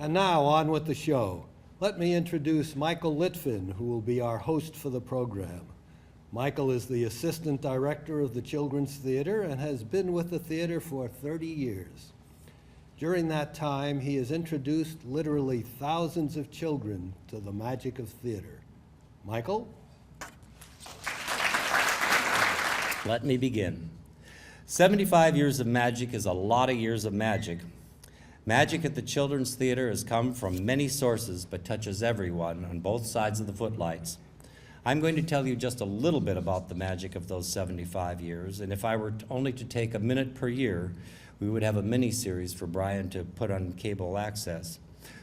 And now, on with the show. Let me introduce Michael Litvin, who will be our host for the program. Michael is the Assistant Director of the Children's Theater and has been with the theater for 30 years. During that time, he has introduced literally thousands of children to the magic of theater. Michael? Let me begin. 75 years of magic is a lot of years of magic. Magic at the Children's Theater has come from many sources, but touches everyone on both sides of the footlights. I'm going to tell you just a little bit about the magic of those 75 years, and if I were only to take a minute per year, we would have a mini-series for Brian to put on cable access.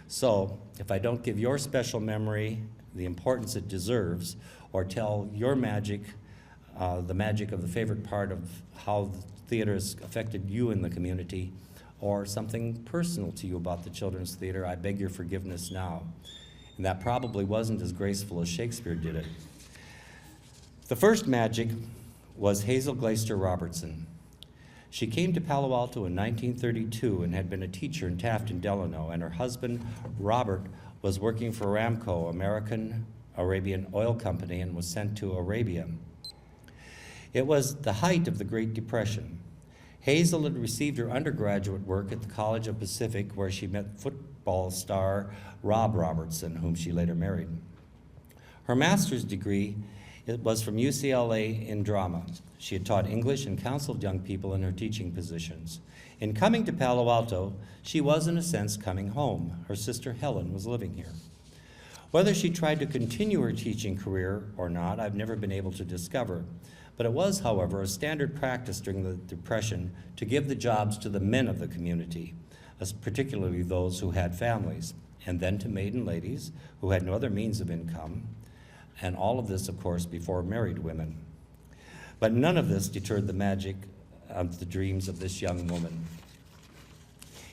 So, if I don't give your special memory the importance it deserves, or tell your magic, the magic of the favorite part of how the theater has affected you in the community, or something personal to you about the Children's Theater, I beg your forgiveness now. And that probably wasn't as graceful as Shakespeare did it. The first magic was Hazel Glaister Robertson. She came to Palo Alto in 1932 and had been a teacher in Taft and Delano, and her husband, Robert, was working for Aramco, American Arabian Oil Company, and was sent to Arabia. It was the height of the Great Depression. Hazel had received her undergraduate work at the College of Pacific, where she met football star Rob Robertson, whom she later married. Her master's degree was from UCLA in drama. She had taught English and counseled young people in her teaching positions. In coming to Palo Alto, she was in a sense coming home. Her sister Helen was living here. Whether she tried to continue her teaching career or not, I've never been able to discover. But it was, however, a standard practice during the Depression to give the jobs to the men of the community, particularly those who had families, and then to maiden ladies who had no other means of income, and all of this, of course, before married women. But none of this deterred the magic of the dreams of this young woman.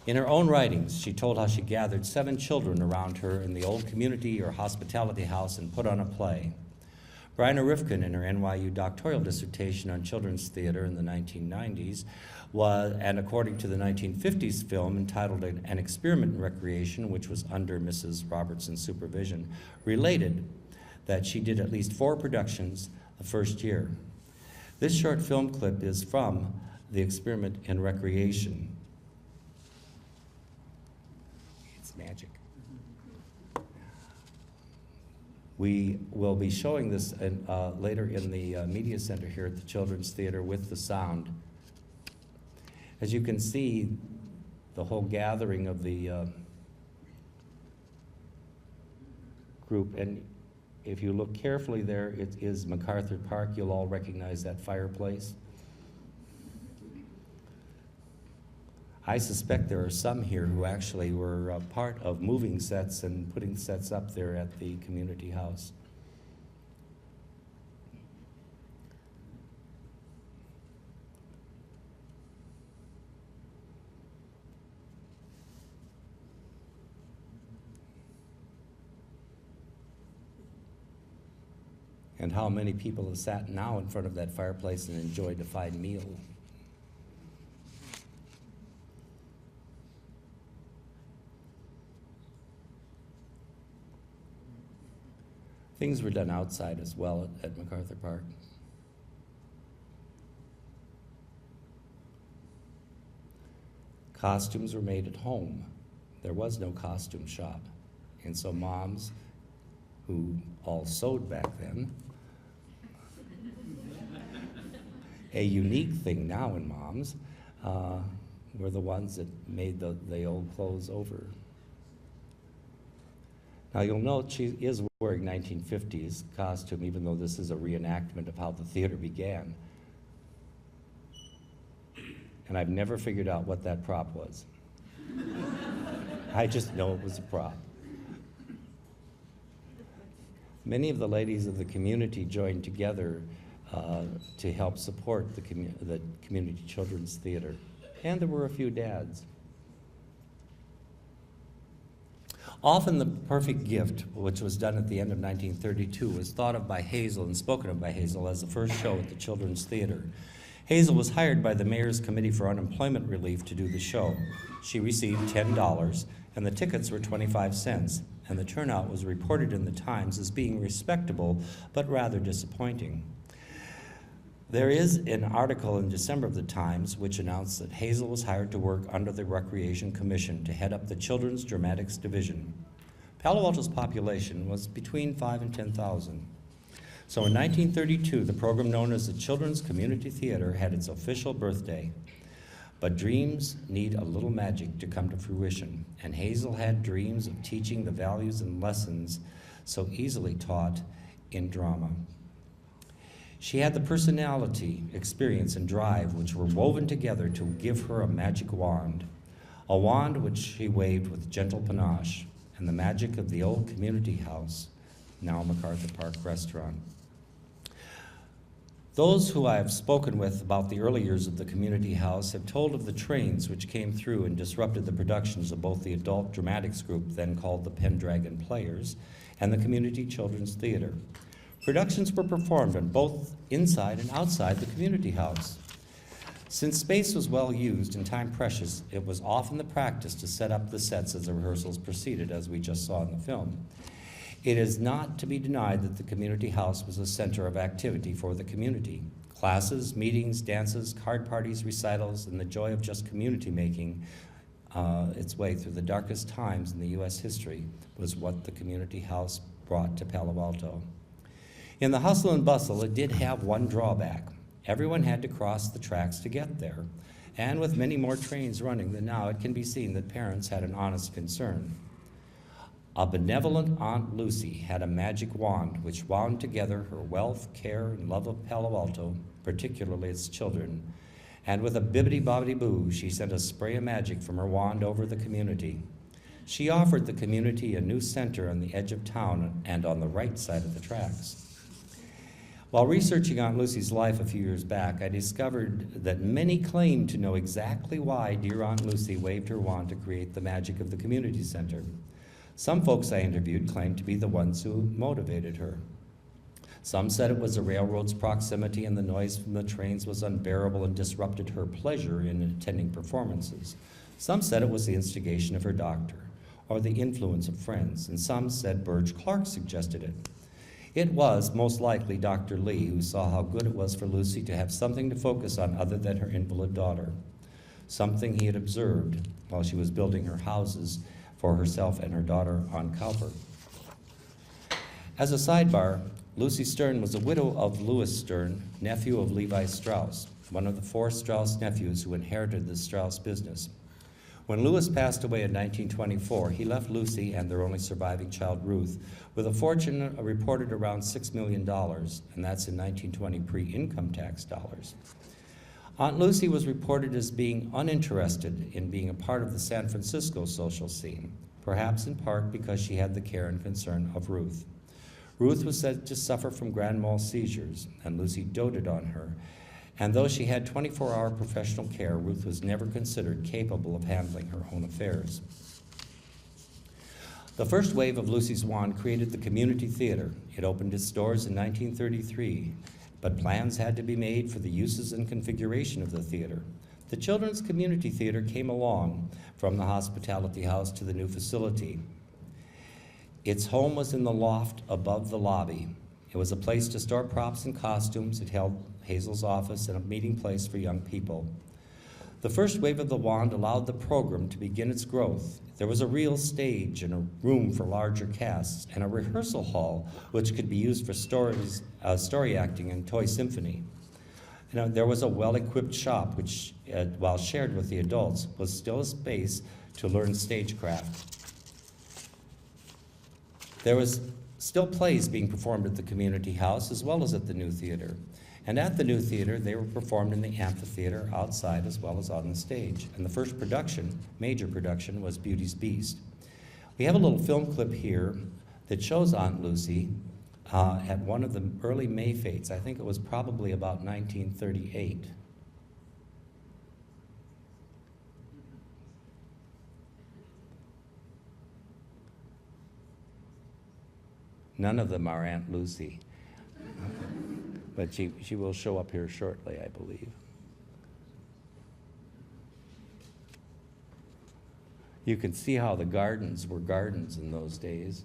In her own writings, she told how she gathered 7 children around her in the old community or hospitality house and put on a play. Bryna Rifkin, in her NYU doctoral dissertation on children's theater in the 1990s, and according to the 1950s film entitled An Experiment in Recreation, which was under Mrs. Robertson's supervision, related that she did at least 4 productions the first year. This short film clip is from The Experiment in Recreation. It's magic. We will be showing this later in the media center here at the Children's Theater with the sound. As you can see, the whole gathering of the group, and if you look carefully there, it is MacArthur Park. You'll all recognize that fireplace. I suspect there are some here who actually were part of moving sets and putting sets up there at the community house. And how many people have sat now in front of that fireplace and enjoyed a fine meal. Things were done outside as well at MacArthur Park. Costumes were made at home. There was no costume shop. And so moms, who all sewed back then, a unique thing now in moms, were the ones that made the old clothes over. Now you'll note she is wearing 1950s costume, even though this is a reenactment of how the theater began. And I've never figured out what that prop was. I just know it was a prop. Many of the ladies of the community joined together to help support the community children's theater. And there were a few dads. Often the perfect gift, which was done at the end of 1932, was thought of by Hazel and spoken of by Hazel as the first show at the Children's Theater. Hazel was hired by the Mayor's Committee for Unemployment Relief to do the show. She received $10, and the tickets were 25 cents, and the turnout was reported in the Times as being respectable, but rather disappointing. There is an article in December of the Times which announced that Hazel was hired to work under the Recreation Commission to head up the Children's Dramatics Division. Palo Alto's population was between 5,000 and 10,000. So in 1932, the program known as the Children's Community Theater had its official birthday. But dreams need a little magic to come to fruition, and Hazel had dreams of teaching the values and lessons so easily taught in drama. She had the personality, experience, and drive which were woven together to give her a magic wand, a wand which she waved with gentle panache, and the magic of the old community house, now MacArthur Park Restaurant. Those who I have spoken with about the early years of the community house have told of the trains which came through and disrupted the productions of both the adult dramatics group, then called the Pendragon Players, and the Community Children's Theater. Productions were performed on both inside and outside the community house. Since space was well used and time precious, it was often the practice to set up the sets as the rehearsals proceeded, as we just saw in the film. It is not to be denied that the community house was a center of activity for the community. Classes, meetings, dances, card parties, recitals, and the joy of just community making its way through the darkest times in the U.S. history was what the community house brought to Palo Alto. In the hustle and bustle, it did have one drawback. Everyone had to cross the tracks to get there. And with many more trains running than now, it can be seen that parents had an honest concern. A benevolent Aunt Lucy had a magic wand which wound together her wealth, care, and love of Palo Alto, particularly its children. And with a bibbidi-bobbidi-boo, she sent a spray of magic from her wand over the community. She offered the community a new center on the edge of town and on the right side of the tracks. While researching Aunt Lucy's life a few years back, I discovered that many claimed to know exactly why dear Aunt Lucy waved her wand to create the magic of the community center. Some folks I interviewed claimed to be the ones who motivated her. Some said it was the railroad's proximity and the noise from the trains was unbearable and disrupted her pleasure in attending performances. Some said it was the instigation of her doctor or the influence of friends, and some said Burge Clark suggested it. It was most likely Dr. Lee who saw how good it was for Lucy to have something to focus on other than her invalid daughter, something he had observed while she was building her houses for herself and her daughter on Cowper. As a sidebar, Lucy Stern was a widow of Louis Stern, nephew of Levi Strauss, one of the 4 Strauss nephews who inherited the Strauss business. When Louis passed away in 1924, he left Lucy and their only surviving child, Ruth, with a fortune reported around $6 million, and that's in 1920 pre-income tax dollars. Aunt Lucy was reported as being uninterested in being a part of the San Francisco social scene, perhaps in part because she had the care and concern of Ruth. Ruth was said to suffer from grand mal seizures, and Lucy doted on her. And though she had 24-hour professional care, Ruth was never considered capable of handling her own affairs. The first wave of Lucy's wand created the community theater. It opened its doors in 1933, but plans had to be made for the uses and configuration of the theater. The Children's Community Theater came along from the Hospitality House to the new facility. Its home was in the loft above the lobby. It was a place to store props and costumes. It held Hazel's office and a meeting place for young people. The first wave of the wand allowed the program to begin its growth. There was a real stage and a room for larger casts and a rehearsal hall which could be used for story acting and toy symphony. There was a well-equipped shop which, while shared with the adults, was still a space to learn stagecraft. There was still plays being performed at the community house as well as at the new theater. And at the new theater, they were performed in the amphitheater, outside as well as on the stage. And the first production, major production, was Beauty's Beast. We have a little film clip here that shows Aunt Lucy at one of the early May Fates. I think it was probably about 1938. None of them are Aunt Lucy. But she will show up here shortly, I believe. You can see how the gardens were gardens in those days.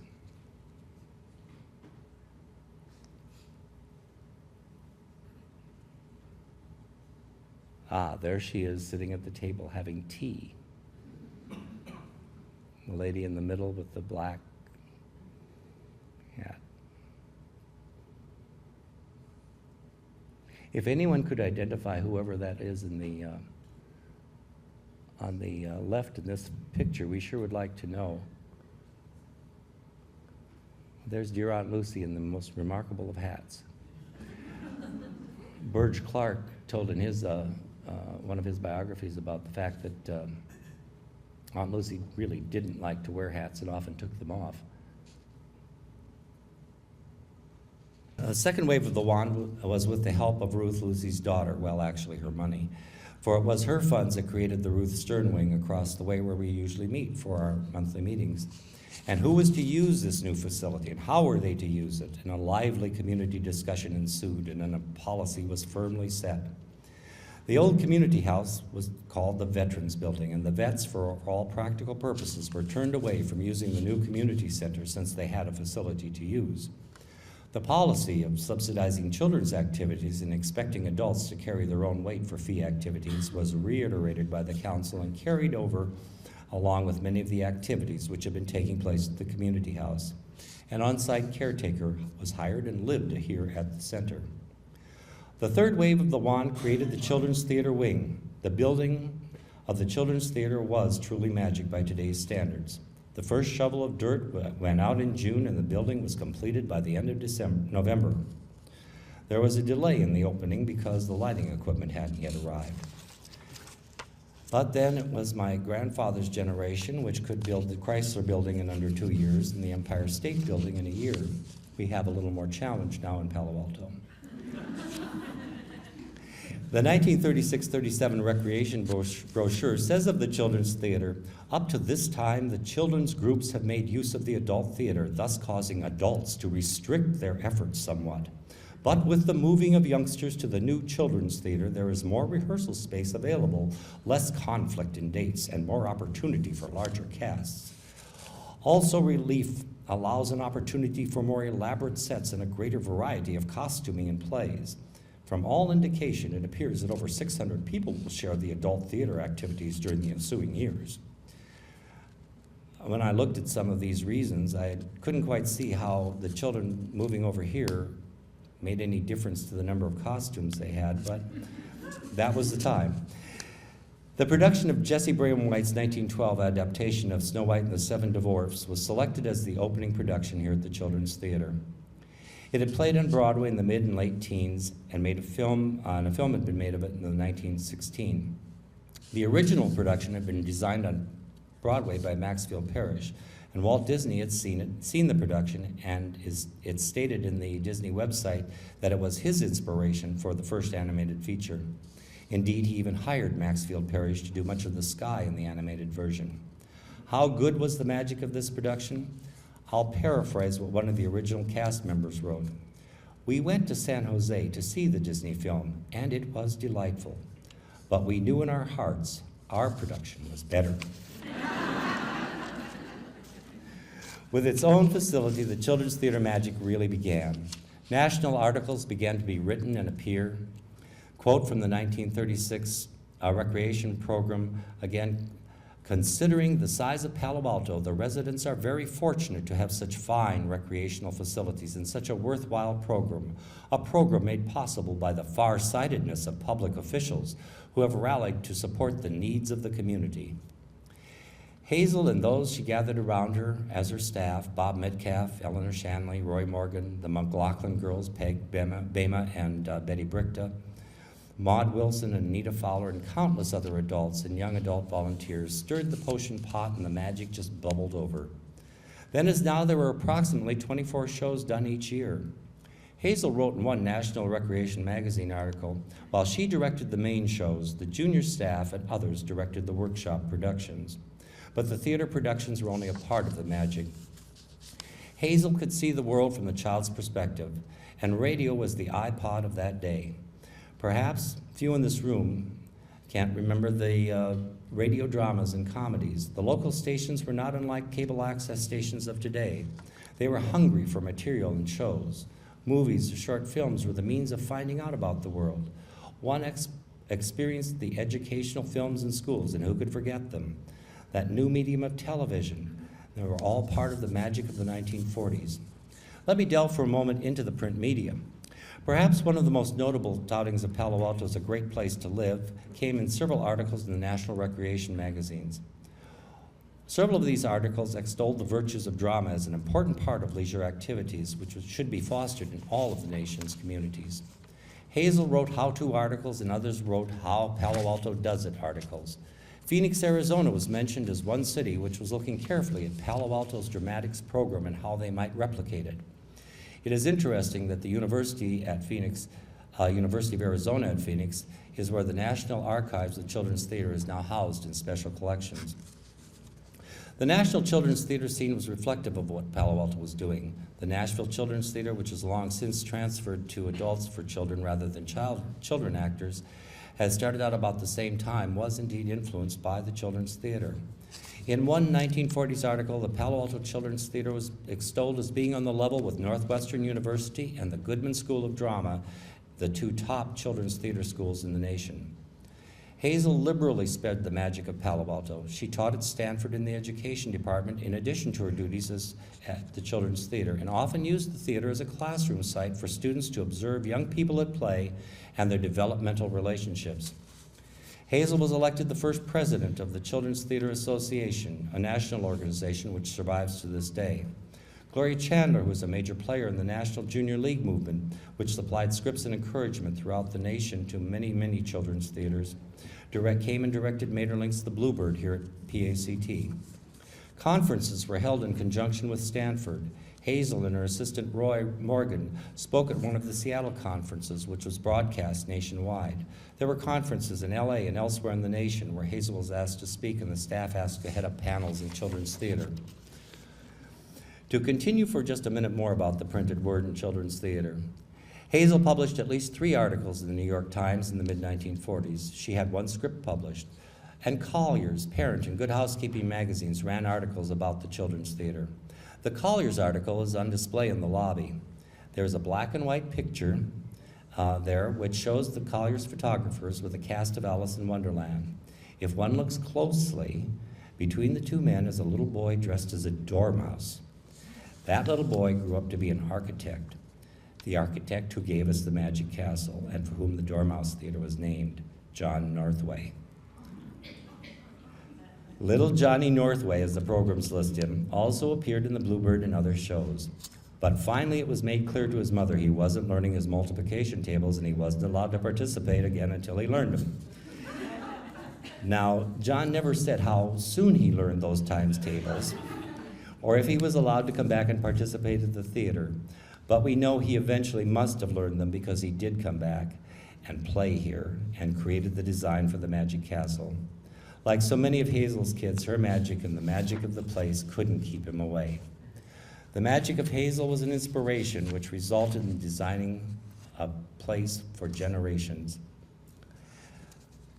Ah, there she is sitting at the table having tea. The lady in the middle with the black hat. If anyone could identify whoever that is in the on the left in this picture, we sure would like to know. There's dear Aunt Lucy in the most remarkable of hats. Burge Clark told in his one of his biographies about the fact that Aunt Lucy really didn't like to wear hats and often took them off. The second wave of the wand was with the help of Ruth Lucy's daughter, well, actually her money, for it was her funds that created the Ruth Stern Wing across the way where we usually meet for our monthly meetings. And who was to use this new facility, and how were they to use it? And a lively community discussion ensued, and then a policy was firmly set. The old community house was called the Veterans Building, and the vets, for all practical purposes, were turned away from using the new community center since they had a facility to use. The policy of subsidizing children's activities and expecting adults to carry their own weight for fee activities was reiterated by the council and carried over along with many of the activities which had been taking place at the community house. An on-site caretaker was hired and lived here at the center. The third wave of the wand created the Children's Theater Wing. The building of the Children's Theater was truly magic by today's standards. The first shovel of dirt went out in June, and the building was completed by the end of November. There was a delay in the opening because the lighting equipment hadn't yet arrived. But then it was my grandfather's generation which could build the Chrysler Building in under 2 years and the Empire State Building in a year. We have a little more challenge now in Palo Alto. The 1936-37 recreation brochure says of the Children's Theater, up to this time, the children's groups have made use of the adult theater, thus causing adults to restrict their efforts somewhat. But with the moving of youngsters to the new Children's Theater, there is more rehearsal space available, less conflict in dates, and more opportunity for larger casts. Also, relief allows an opportunity for more elaborate sets and a greater variety of costuming and plays. From all indication, it appears that over 600 people will share the adult theater activities during the ensuing years. When I looked at some of these reasons, I couldn't quite see how the children moving over here made any difference to the number of costumes they had, but that was the time. The production of Jessie Braham White's 1912 adaptation of Snow White and the Seven Dwarfs was selected as the opening production here at the Children's Theater. It had played on Broadway in the mid and late teens and made a film had been made of it in 1916. The original production had been designed on Broadway by Maxfield Parrish, and Walt Disney had seen the production, and it's stated in the Disney website that it was his inspiration for the first animated feature. Indeed, he even hired Maxfield Parrish to do much of the sky in the animated version. How good was the magic of this production? I'll paraphrase what one of the original cast members wrote. We went to San Jose to see the Disney film, and it was delightful. But we knew in our hearts our production was better. With its own facility, the Children's Theater magic really began. National articles began to be written and appear. Quote from the 1936 recreation program, again, considering the size of Palo Alto, the residents are very fortunate to have such fine recreational facilities and such a worthwhile program, a program made possible by the far-sightedness of public officials who have rallied to support the needs of the community. Hazel and those she gathered around her as her staff, Bob Metcalf, Eleanor Shanley, Roy Morgan, the McLaughlin girls, Peg Bema and Betty Brickta, Maud Wilson and Anita Fowler, and countless other adults and young adult volunteers stirred the potion pot, and the magic just bubbled over. Then as now, there were approximately 24 shows done each year. Hazel wrote in one National Recreation magazine article, while she directed the main shows, the junior staff and others directed the workshop productions. But the theater productions were only a part of the magic. Hazel could see the world from the child's perspective, and radio was the iPod of that day. Perhaps few in this room Can't remember the radio dramas and comedies. The local stations were not unlike cable access stations of today. They were hungry for material and shows. Movies or short films were the means of finding out about the world. One experienced the educational films in schools, and who could forget them? That new medium of television. They were all part of the magic of the 1940s. Let me delve for a moment into the print media. Perhaps one of the most notable outings of Palo Alto as a great place to live came in several articles in the National Recreation magazines. Several of these articles extolled the virtues of drama as an important part of leisure activities, which should be fostered in all of the nation's communities. Hazel wrote how-to articles, and others wrote how Palo Alto does it articles. Phoenix, Arizona was mentioned as one city which was looking carefully at Palo Alto's dramatics program and how they might replicate it. It is interesting that the University at Phoenix, University of Arizona at Phoenix, is where the National Archives of Children's Theater is now housed in special collections. The National Children's Theater scene was reflective of what Palo Alto was doing. The Nashville Children's Theater, which has long since transferred to adults for children rather than children actors, has started out about the same time, was indeed influenced by the Children's Theater. In one 1940s article, the Palo Alto Children's Theater was extolled as being on the level with Northwestern University and the Goodman School of Drama, the two top children's theater schools in the nation. Hazel liberally spared the magic of Palo Alto. She taught at Stanford in the education department in addition to her duties at the Children's Theater, and often used the theater as a classroom site for students to observe young people at play and their developmental relationships. Hazel was elected the first president of the Children's Theater Association, a national organization which survives to this day. Gloria Chandler, who was a major player in the National Junior League movement, which supplied scripts and encouragement throughout the nation to many, many children's theaters, came and directed Maeterlinck's The Bluebird here at PACT. Conferences were held in conjunction with Stanford. Hazel and her assistant Roy Morgan spoke at one of the Seattle conferences, which was broadcast nationwide. There were conferences in LA and elsewhere in the nation where Hazel was asked to speak and the staff asked to head up panels in children's theater. To continue for just a minute more about the printed word in children's theater, Hazel published at least 3 articles in the New York Times in the mid-1940s. She had 1 script published. And Collier's, Parent, and Good Housekeeping magazines ran articles about the children's theater. The Collier's article is on display in the lobby. There's a black and white picture there which shows the Collier's photographers with a cast of Alice in Wonderland. If one looks closely, between the 2 men is a little boy dressed as a dormouse. That little boy grew up to be an architect, the architect who gave us the Magic Castle and for whom the Dormouse Theater was named, John Northway. Little Johnny Northway, as the programs list him, also appeared in The Bluebird and other shows. But finally it was made clear to his mother he wasn't learning his multiplication tables and he wasn't allowed to participate again until he learned them. Now, John never said how soon he learned those times tables, or if he was allowed to come back and participate at the theater. But we know he eventually must have learned them because he did come back and play here and created the design for the Magic Castle. Like so many of Hazel's kids, her magic and the magic of the place couldn't keep him away. The magic of Hazel was an inspiration which resulted in designing a place for generations.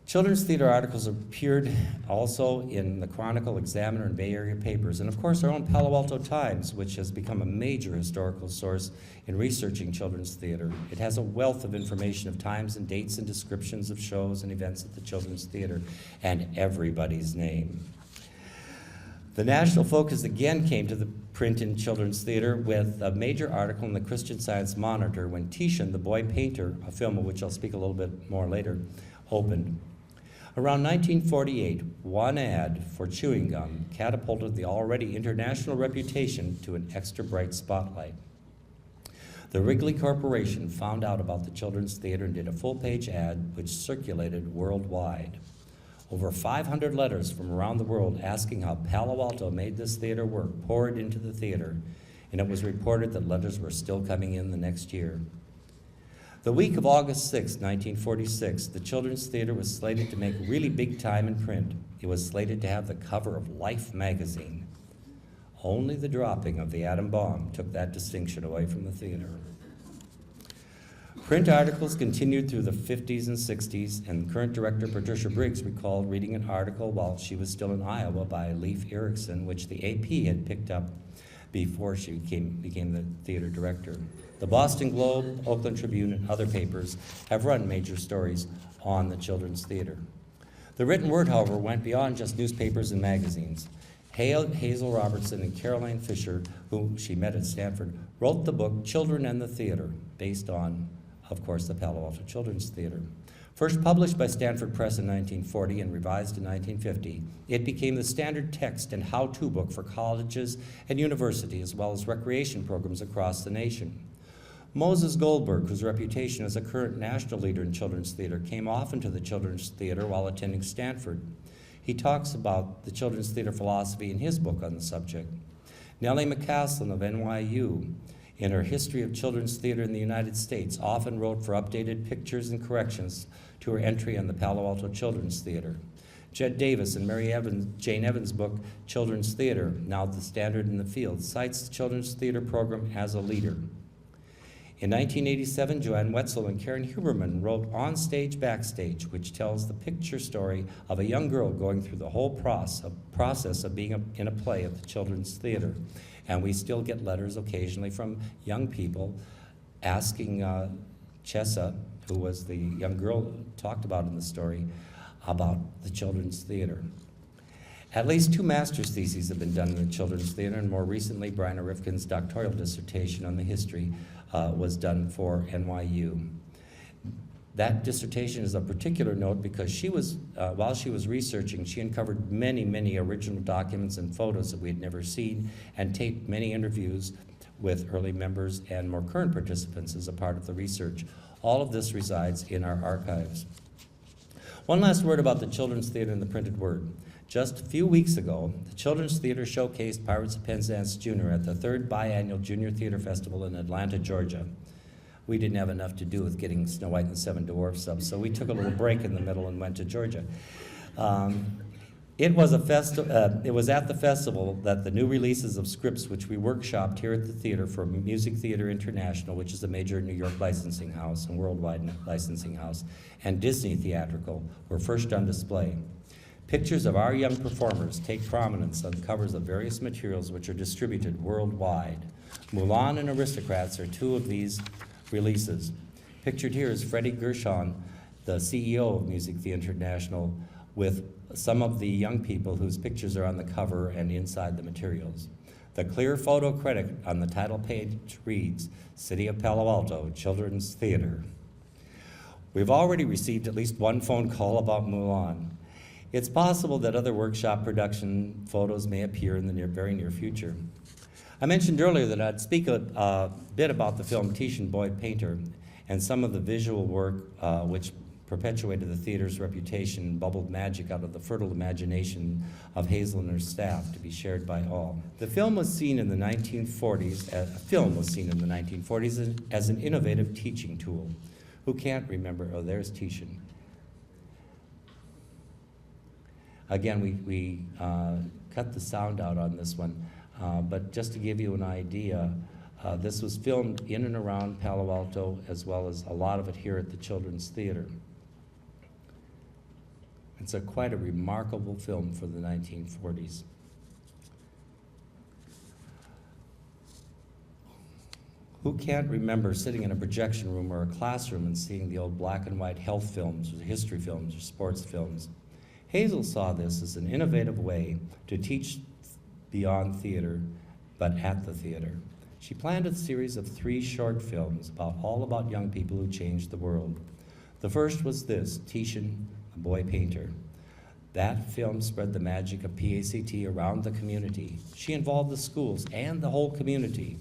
Children's theater articles appeared also in the Chronicle, Examiner, and Bay Area papers, and of course our own Palo Alto Times, which has become a major historical source in researching children's theater. It has a wealth of information of times and dates and descriptions of shows and events at the children's theater, and everybody's name. The national focus again came to the print in children's theater with a major article in the Christian Science Monitor when Titian, the Boy Painter, a film of which I'll speak a little bit more later, opened. Around 1948, one ad for chewing gum catapulted the already international reputation to an extra bright spotlight. The Wrigley Corporation found out about the children's theater and did a full-page ad which circulated worldwide. Over 500 letters from around the world asking how Palo Alto made this theater work poured into the theater, and it was reported that letters were still coming in the next year. The week of August 6, 1946, the Children's Theater was slated to make really big time in print. It was slated to have the cover of Life magazine. Only the dropping of the atom bomb took that distinction away from the theater. Print articles continued through the 50s and 60s, and current director Patricia Briggs recalled reading an article while she was still in Iowa by Leif Erikson, which the AP had picked up before she became the theater director. The Boston Globe, Oakland Tribune, and other papers have run major stories on the children's theater. The written word, however, went beyond just newspapers and magazines. Hazel Robertson and Caroline Fisher, whom she met at Stanford, wrote the book Children and the Theater, based on, of course, the Palo Alto Children's Theater. First published by Stanford Press in 1940 and revised in 1950, it became the standard text and how-to book for colleges and universities, as well as recreation programs across the nation. Moses Goldberg, whose reputation as a current national leader in children's theater, came often to the children's theater while attending Stanford. He talks about the children's theater philosophy in his book on the subject. Nellie McCaslin of NYU, in her History of Children's Theater in the United States, often wrote for updated pictures and corrections to her entry on the Palo Alto Children's Theater. Jed Davis in Jane Evans' book, Children's Theater, now the standard in the field, cites the children's theater program as a leader. In 1987, Joanne Wetzel and Karen Huberman wrote On Stage, Backstage, which tells the picture story of a young girl going through the whole process of being in a play at the Children's Theater. And we still get letters occasionally from young people asking Chessa, who was the young girl talked about in the story, about the Children's Theater. At least 2 master's theses have been done in the Children's Theater, and more recently, Bryna Rifkin's doctoral dissertation on the history was done for NYU. That dissertation is of particular note because she was, while she was researching, she uncovered many, many original documents and photos that we had never seen, and taped many interviews with early members and more current participants as a part of the research. All of this resides in our archives. One last word about the Children's Theater and the printed word. Just a few weeks ago, the Children's Theater showcased Pirates of Penzance Jr. at the 3rd Biannual Junior Theater Festival in Atlanta, Georgia. We didn't have enough to do with getting Snow White and the Seven Dwarfs up, so we took a little break in the middle and went to Georgia. It was at the festival that the new releases of scripts, which we workshopped here at the theater for Music Theater International, which is a major New York licensing house and worldwide licensing house, and Disney Theatrical, were first on display. Pictures of our young performers take prominence on covers of various materials which are distributed worldwide. Mulan and Aristocrats are 2 of these releases. Pictured here is Freddie Gershon, the CEO of Music Theater International, with some of the young people whose pictures are on the cover and inside the materials. The clear photo credit on the title page reads, City of Palo Alto Children's Theater. We've already received at least 1 phone call about Mulan. It's possible that other workshop production photos may appear in the very near future. I mentioned earlier that I'd speak a bit about the film Titian Boy Painter and some of the visual work which perpetuated the theater's reputation and bubbled magic out of the fertile imagination of Hazel and her staff to be shared by all. The film was seen in the 1940s, as an innovative teaching tool. Who can't remember? Oh, there's Titian. Again, we cut the sound out on this one, but just to give you an idea, this was filmed in and around Palo Alto, as well as a lot of it here at the Children's Theater. It's quite a remarkable film for the 1940s. Who can't remember sitting in a projection room or a classroom and seeing the old black and white health films, or history films, or sports films? Hazel saw this as an innovative way to teach beyond theater, but at the theater. She planned a series of 3 short films all about young people who changed the world. The first was this, Titian, a Boy Painter. That film spread the magic of PACT around the community. She involved the schools and the whole community.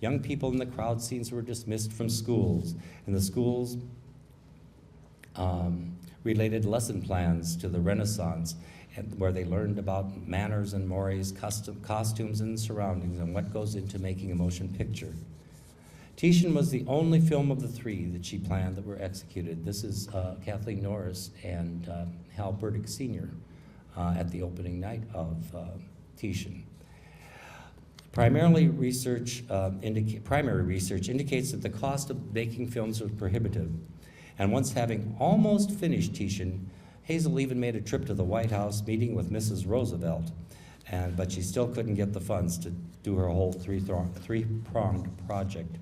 Young people in the crowd scenes were dismissed from schools, and the schools related lesson plans to the Renaissance, where they learned about manners and mores, costumes and surroundings, and what goes into making a motion picture. Titian was the only film of the 3 that she planned that were executed. This is Kathleen Norris and Hal Burdick Sr. At the opening night of Titian. Primary research indicates that the cost of making films was prohibitive. And once having almost finished Titian, Hazel even made a trip to the White House meeting with Mrs. Roosevelt, but she still couldn't get the funds to do her whole three-pronged project.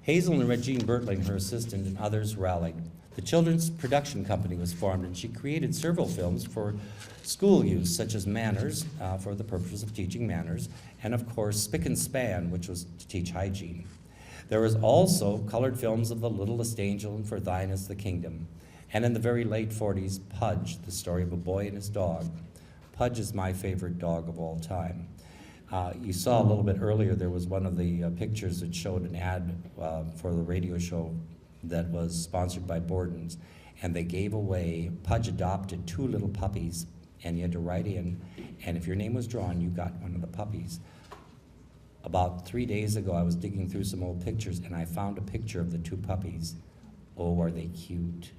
Hazel and Regine Bertling, her assistant, and others rallied. The Children's Production Company was formed, and she created several films for school use, such as Manners, for the purpose of teaching manners, and of course, Spick and Span, which was to teach hygiene. There was also colored films of The Littlest Angel and For Thine is the Kingdom, and in the very late 40s, Pudge, the story of a boy and his dog. Pudge is my favorite dog of all time. You saw a little bit earlier, there was one of the pictures that showed an ad for the radio show that was sponsored by Borden's, and they gave away, Pudge adopted 2 little puppies, and you had to write in, and if your name was drawn, you got one of the puppies. About 3 days ago, I was digging through some old pictures, and I found a picture of the 2 puppies. Oh, are they cute?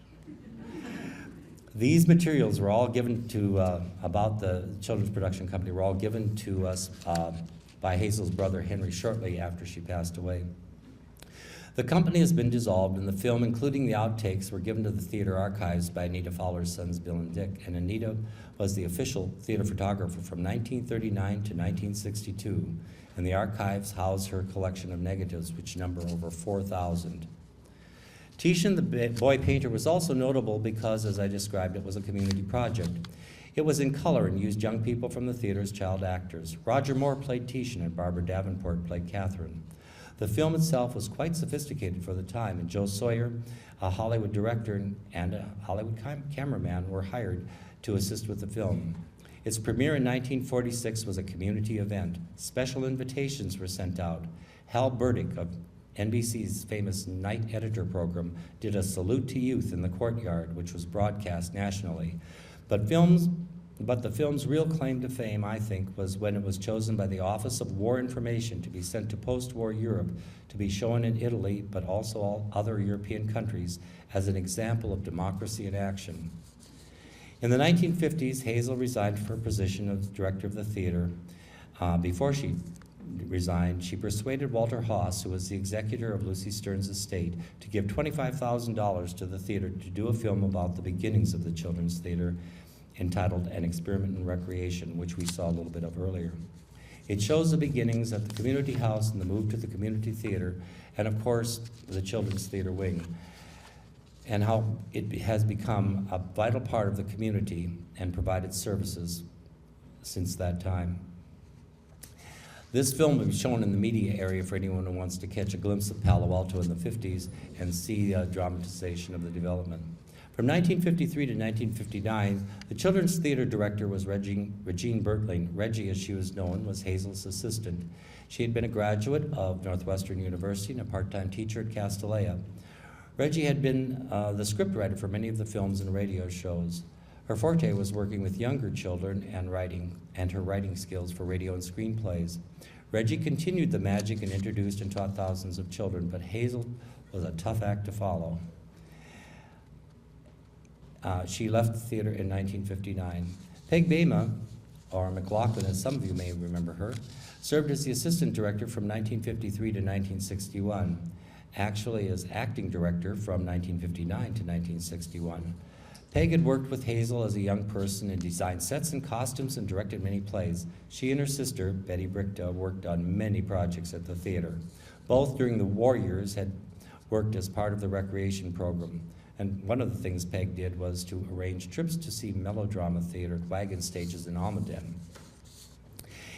These materials were all given to, about the Children's Production Company, were all given to us by Hazel's brother Henry shortly after she passed away. The company has been dissolved, and the film, including the outtakes, were given to the theater archives by Anita Fowler's sons, Bill and Dick, and Anita was the official theater photographer from 1939 to 1962, and the archives house her collection of negatives, which number over 4,000. Titian, the boy painter, was also notable because, as I described, it was a community project. It was in color and used young people from the theater as child actors. Roger Moore played Titian, and Barbara Davenport played Catherine. The film itself was quite sophisticated for the time, and Joe Sawyer, a Hollywood director, and a Hollywood cameraman were hired to assist with the film. Its premiere in 1946 was a community event. Special invitations were sent out. Hal Burdick of NBC's famous Night Editor program did a salute to youth in the courtyard, which was broadcast nationally. But the film's real claim to fame, I think, was when it was chosen by the Office of War Information to be sent to post-war Europe to be shown in Italy, but also all other European countries, as an example of democracy in action. In the 1950s, Hazel resigned from her position as director of the theater. Before she resigned, she persuaded Walter Haas, who was the executor of Lucy Stearns' estate, to give $25,000 to the theater to do a film about the beginnings of the children's theater, entitled An Experiment in Recreation, which we saw a little bit of earlier. It shows the beginnings at the community house and the move to the community theater, and of course, the children's theater wing, and how it has become a vital part of the community and provided services since that time. This film will be shown in the media area for anyone who wants to catch a glimpse of Palo Alto in the 50s and see a dramatization of the development. From 1953 to 1959, the children's theater director was Regine Bertling. Reggie, as she was known, was Hazel's assistant. She had been a graduate of Northwestern University and a part-time teacher at Castellea. Reggie had been the scriptwriter for many of the films and radio shows. Her forte was working with younger children and her writing skills for radio and screenplays. Reggie continued the magic and introduced and taught thousands of children, but Hazel was a tough act to follow. She left the theater in 1959. Peg Bema, or McLaughlin as some of you may remember her, served as the assistant director from 1953 to 1961, actually as acting director from 1959 to 1961. Peg had worked with Hazel as a young person and designed sets and costumes and directed many plays. She and her sister, Betty Brickta, worked on many projects at the theater. Both during the war years had worked as part of the recreation program. And one of the things Peg did was to arrange trips to see melodrama theater wagon stages in Almaden.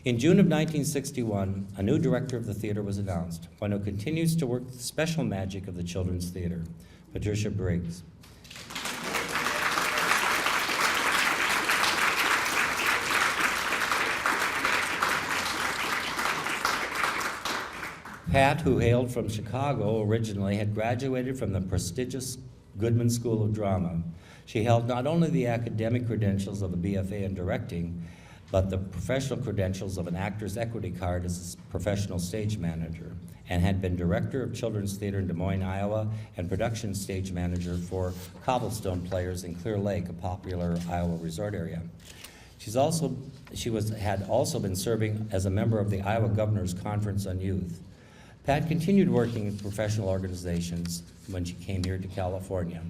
In June of 1961, a new director of the theater was announced, one who continues to work the special magic of the children's theater, Patricia Briggs. Pat, who hailed from Chicago originally, had graduated from the prestigious Goodman School of Drama. She held not only the academic credentials of a BFA in directing, but the professional credentials of an Actors Equity card as a professional stage manager, and had been director of Children's Theater in Des Moines, Iowa, and production stage manager for Cobblestone Players in Clear Lake, a popular Iowa resort area. She had also been serving as a member of the Iowa Governor's Conference on Youth. Pat continued working in professional organizations when she came here to California.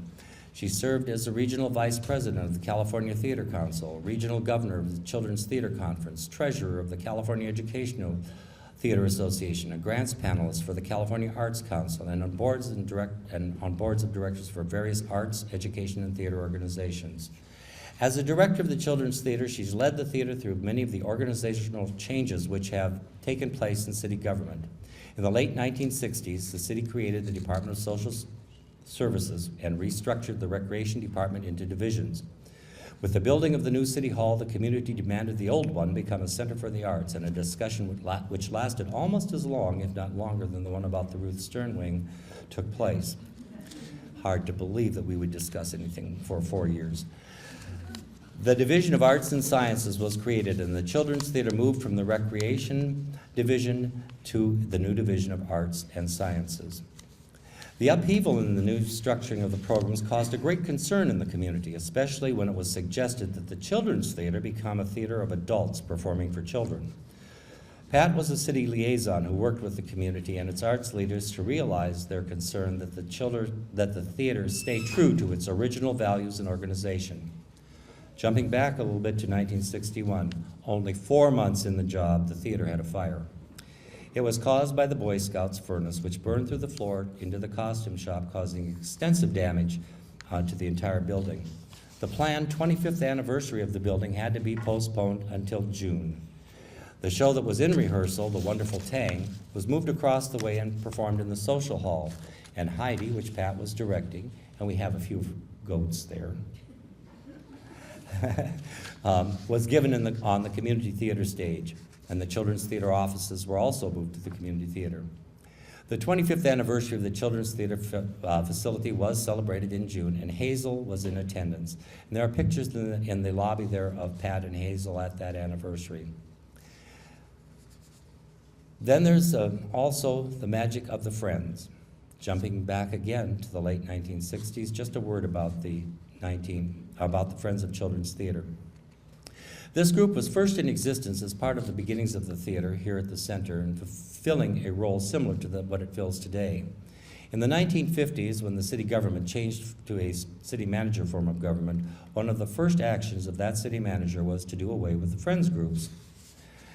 She served as the regional vice president of the California Theater Council, regional governor of the Children's Theater Conference, treasurer of the California Educational Theater Association, a grants panelist for the California Arts Council, and on boards of directors for various arts, education, and theater organizations. As the director of the Children's Theater, she's led the theater through many of the organizational changes which have taken place in city government. In the late 1960s, the city created the Department of Social Services and restructured the Recreation Department into divisions. With the building of the new City Hall, the community demanded the old one become a center for the arts, and a discussion which lasted almost as long, if not longer, than the one about the Ruth Stern Wing took place. Hard to believe that we would discuss anything for 4 years. The Division of Arts and Sciences was created, and the Children's Theater moved from the Recreation Division to the new Division of Arts and Sciences. The upheaval in the new structuring of the programs caused a great concern in the community, especially when it was suggested that the Children's Theater become a theater of adults performing for children. Pat was a city liaison who worked with the community and its arts leaders to realize their concern that the theater stay true to its original values and organization. Jumping back a little bit to 1961, only 4 months in the job, the theater had a fire. It was caused by the Boy Scouts furnace, which burned through the floor into the costume shop, causing extensive damage to the entire building. The planned 25th anniversary of the building had to be postponed until June. The show that was in rehearsal, The Wonderful Tang, was moved across the way and performed in the social hall. And Heidi, which Pat was directing, and we have a few goats there, was given on the community theater stage, and the Children's Theater offices were also moved to the community theater. The 25th anniversary of the Children's Theater facility was celebrated in June, and Hazel was in attendance. And there are pictures in the lobby there of Pat and Hazel at that anniversary. Then there's also the magic of the Friends. Jumping back again to the late 1960s, just a word about the Friends of Children's Theater. This group was first in existence as part of the beginnings of the theater here at the center and fulfilling a role similar to what it fills today. In the 1950s, when the city government changed to a city manager form of government, one of the first actions of that city manager was to do away with the Friends groups.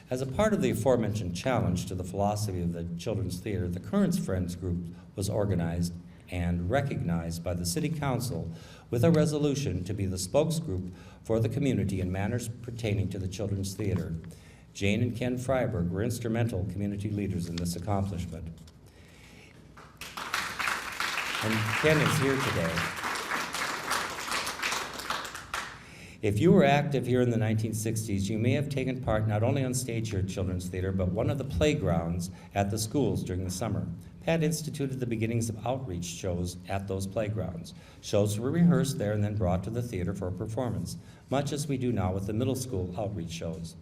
As a part of the aforementioned challenge to the philosophy of the Children's Theater, the current Friends group was organized and recognized by the City Council with a resolution to be the spokesgroup for the community in matters pertaining to the Children's Theater. Jane and Ken Freiberg were instrumental community leaders in this accomplishment. And Ken is here today. If you were active here in the 1960s, you may have taken part not only on stage here at Children's Theater, but one of the playgrounds at the schools during the summer. Pat instituted the beginnings of outreach shows at those playgrounds. Shows were rehearsed there and then brought to the theater for a performance, much as we do now with the middle school outreach shows.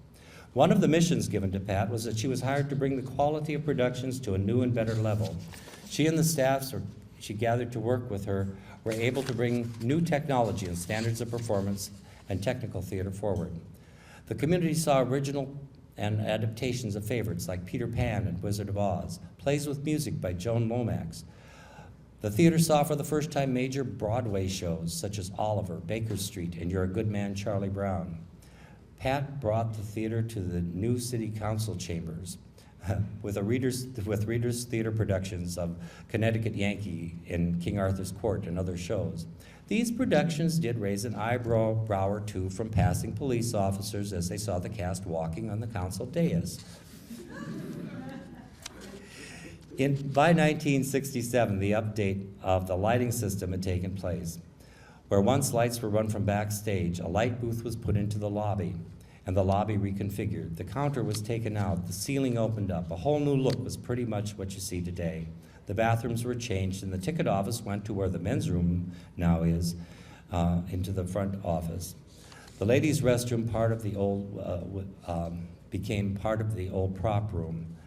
One of the missions given to Pat was that she was hired to bring the quality of productions to a new and better level. She and the staffs she gathered to work with her were able to bring new technology and standards of performance and technical theater forward. The community saw original and adaptations of favorites like Peter Pan and Wizard of Oz, plays with music by Joan Lomax. The theater saw for the first time major Broadway shows such as Oliver, Baker Street, and You're a Good Man, Charlie Brown. Pat brought the theater to the new city council chambers with Reader's Theater productions of Connecticut Yankee in King Arthur's Court and other shows. These productions did raise an eyebrow or two from passing police officers as they saw the cast walking on the council dais. By 1967, the update of the lighting system had taken place. Where once lights were run from backstage, a light booth was put into the lobby, and the lobby reconfigured. The counter was taken out, the ceiling opened up. A whole new look was pretty much what you see today. The bathrooms were changed, and the ticket office went to where the men's room now is, into the front office. The ladies' restroom became part of the old prop room,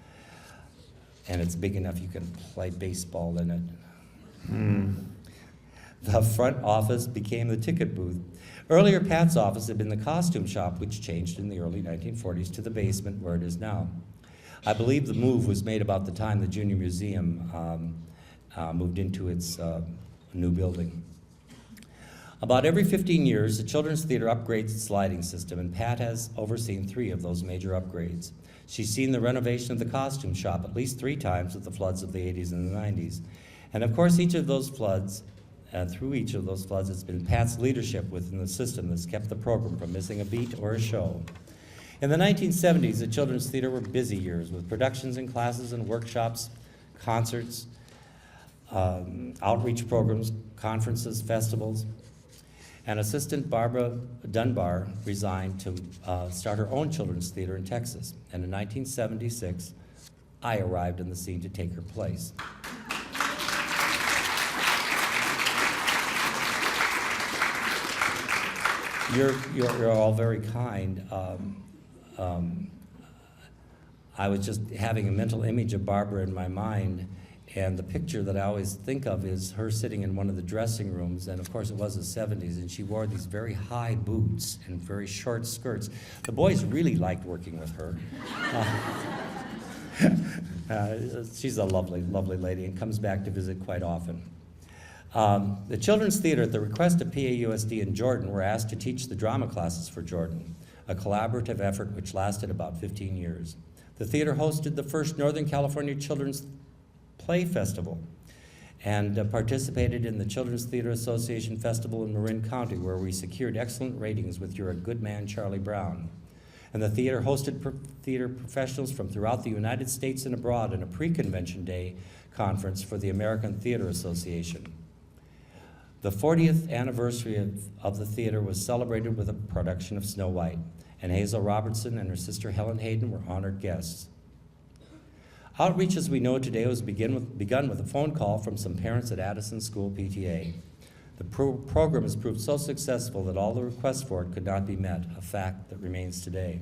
and it's big enough you can play baseball in it. The front office became the ticket booth. Earlier, Pat's office had been the costume shop, which changed in the early 1940s to the basement where it is now. I believe the move was made about the time the Junior Museum moved into its new building. About every 15 years, the Children's Theater upgrades its lighting system, and Pat has overseen 3 of those major upgrades. She's seen the renovation of the costume shop at least 3 times with the floods of the 80s and the 90s. And of course, each of those floods, through each of those floods, it's been Pat's leadership within the system that's kept the program from missing a beat or a show. In the 1970s, the Children's Theater were busy years with productions and classes and workshops, concerts, outreach programs, conferences, festivals. And assistant Barbara Dunbar resigned to start her own children's theater in Texas. And in 1976, I arrived on the scene to take her place. You're all very kind. I was just having a mental image of Barbara in my mind, and the picture that I always think of is her sitting in one of the dressing rooms, and of course it was the 70s, and she wore these very high boots and very short skirts. The boys really liked working with her. She's a lovely, lovely lady and comes back to visit quite often. The Children's Theater, at the request of PAUSD in Jordan, were asked to teach the drama classes for Jordan, a collaborative effort which lasted about 15 years. The theater hosted the first Northern California Children's Play Festival and participated in the Children's Theater Association Festival in Marin County, where we secured excellent ratings with You're a Good Man, Charlie Brown. And the theater hosted theater professionals from throughout the United States and abroad in a pre-convention day conference for the American Theater Association. The 40th anniversary of the theater was celebrated with a production of Snow White, and Hazel Robertson and her sister Helen Hayden were honored guests. Outreach as we know today was begun with a phone call from some parents at Addison School PTA. The program has proved so successful that all the requests for it could not be met, a fact that remains today.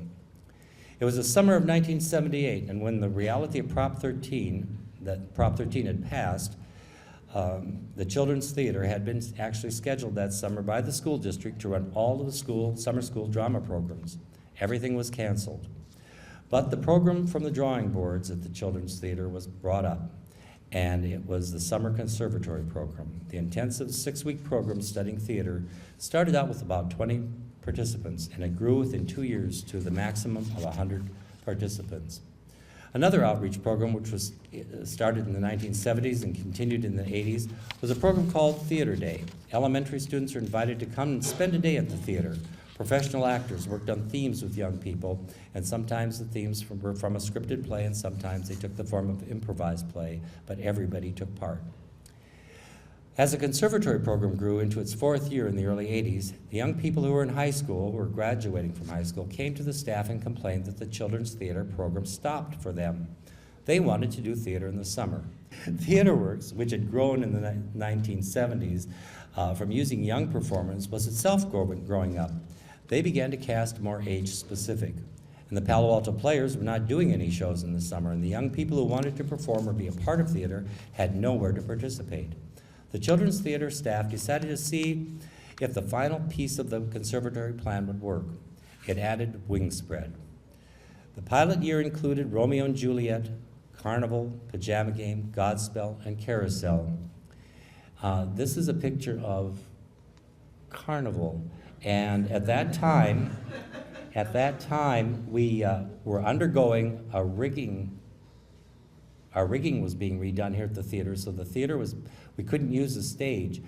It was the summer of 1978, and when the reality of Prop 13 had passed, the Children's Theater had been actually scheduled that summer by the school district to run all of the summer school drama programs. Everything was canceled. But the program from the drawing boards at the Children's Theater was brought up, and it was the Summer Conservatory program. The intensive 6-week program studying theater started out with about 20 participants, and it grew within 2 years to the maximum of 100 participants. Another outreach program, which was started in the 1970s and continued in the 80s, was a program called Theater Day. Elementary students are invited to come and spend a day at the theater. Professional actors worked on themes with young people, and sometimes the themes were from a scripted play, and sometimes they took the form of improvised play, but everybody took part. As the conservatory program grew into its 4th year in the early 80s, the young people who were in high school or graduating from high school came to the staff and complained that the Children's Theater program stopped for them. They wanted to do theater in the summer. TheaterWorks, which had grown in the 1970s from using young performers, was itself growing up. They began to cast more age-specific. And the Palo Alto Players were not doing any shows in the summer, and the young people who wanted to perform or be a part of theater had nowhere to participate. The Children's Theater staff decided to see if the final piece of the conservatory plan would work. It added Wing Spread. The pilot year included Romeo and Juliet, Carnival, Pajama Game, Godspell, and Carousel. This is a picture of Carnival. And at that time, we were undergoing a rigging. Our rigging was being redone here at the theater, so the theater we couldn't use the stage.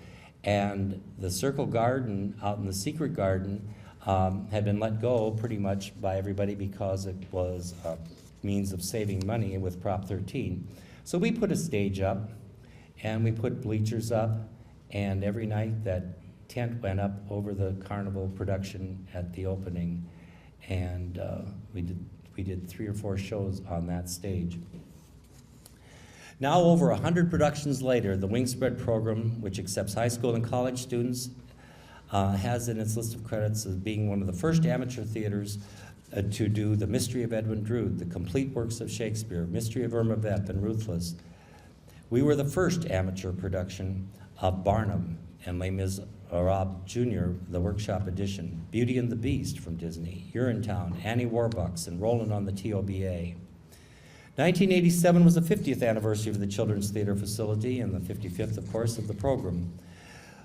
And the Circle Garden out in the Secret Garden had been let go pretty much by everybody because it was a means of saving money with Prop 13. So we put a stage up, and we put bleachers up, and every night that tent went up over the Carnival production at the opening, and we did 3 or 4 shows on that stage. Now, over 100 productions later, the Wing Spread program, which accepts high school and college students, has in its list of credits as being one of the first amateur theaters to do The Mystery of Edwin Drood, The Complete Works of Shakespeare, Mystery of Irma Vep, and Ruthless. We were the first amateur production of Barnum, and Les Miserables Jr., the workshop edition, Beauty and the Beast from Disney, Urinetown, Annie Warbucks, and Roland on the TOBA. 1987 was the 50th anniversary of the Children's Theater facility and the 55th, of course, of the program.